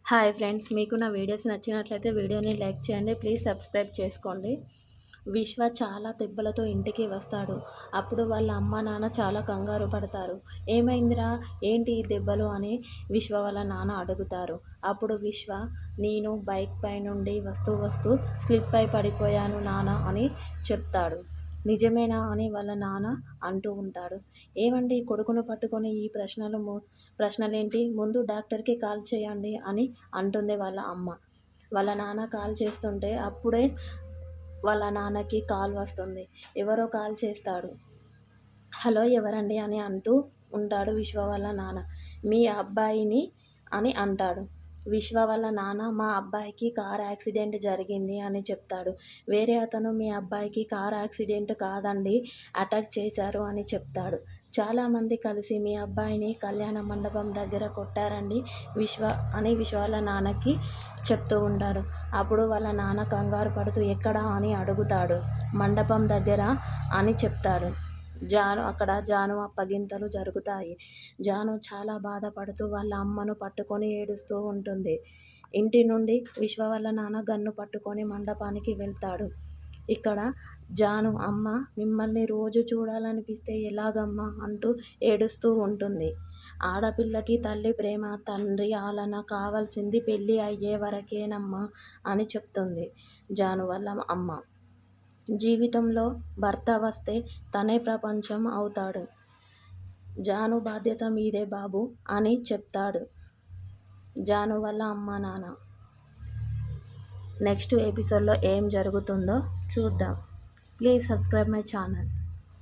Hi friends, మీకు నా videos నచ్చినట్లయితే వీడియోని లైక్ చేయండి. ప్లీజ్ సబ్స్క్రైబ్ చేసుకోండి. విశ్వ చాలా దెబ్బలతో ఇంటికి వస్తాడు. అప్పుడు వాళ్ళ అమ్మ నాన్న చాలా కంగారు పడతారు. ఏమైందిరా, ఏంటి ఈ దెబ్బలు అని విశ్వ వాళ్ళ నాన్న అడుగుతారు. అప్పుడు విశ్వ, నేను బైక్ పై నుండి వస్తూ స్లిప్ అయి పడిపోయాను నాన్న అని చెప్తాడు. నిజమేనా అని వాళ్ళ నాన్న అంటూ ఉంటాడు. ఏమండి, కొడుకును పట్టుకొని ఈ ప్రశ్నలేంటి, ముందు డాక్టర్కి కాల్ చేయండి అని అంటుంది వాళ్ళ అమ్మ. వాళ్ళ నాన్న కాల్ చేస్తుంటే అప్పుడే వాళ్ళ నాన్నకి కాల్ వస్తుంది. ఎవరో కాల్ చేస్తాడు. హలో ఎవరండి అని అంటూ ఉంటాడు విశ్వ వాళ్ళ నాన్న. మీ అబ్బాయిని అని అంటాడు. విశ్వ వాళ్ళ నాన్న, మా అబ్బాయికి కార్ యాక్సిడెంట్ జరిగింది అని చెప్తాడు. వేరే అతను, మీ అబ్బాయికి కార్ యాక్సిడెంట్ కాదండి, అటాక్ చేశారు అని చెప్తాడు. చాలామంది కలిసి మీ అబ్బాయిని కళ్యాణ మండపం దగ్గర కొట్టారండి విశ్వ వాళ్ళ నాన్నకి చెప్తూ ఉంటాడు. అప్పుడు వాళ్ళ నాన్న కంగారు పడుతూ ఎక్కడా అని అడుగుతాడు. మండపం దగ్గర అని చెప్తాడు. జాను అప్పగింతలు జరుగుతాయి. జాను చాలా బాధపడుతూ వాళ్ళ అమ్మను పట్టుకొని ఏడుస్తూ ఉంటుంది. ఇంటి నుండి విశ్వ వాళ్ళ నాన్న గన్ను పట్టుకొని మండపానికి వెళ్తాడు. ఇక్కడ జాను అమ్మ, మిమ్మల్ని రోజు చూడాలనిపిస్తే ఎలాగమ్మా అంటూ ఏడుస్తూ ఉంటుంది. ఆడపిల్లకి తల్లి ప్రేమ, తండ్రి ఆలన కావాల్సింది పెళ్ళి అయ్యే వరకేనమ్మా అని చెప్తుంది జాను వాళ్ళ అమ్మ. జీవితంలో భర్త వస్తే తనే ప్రపంచం అవుతాడు. జాను బాధ్యత మీదే బాబు అని చెప్తాడు జాను వాళ్ళ అమ్మ నాన్న. నెక్స్ట్ ఎపిసోడ్లో ఏం జరుగుతుందో చూద్దాం. Please subscribe my channel.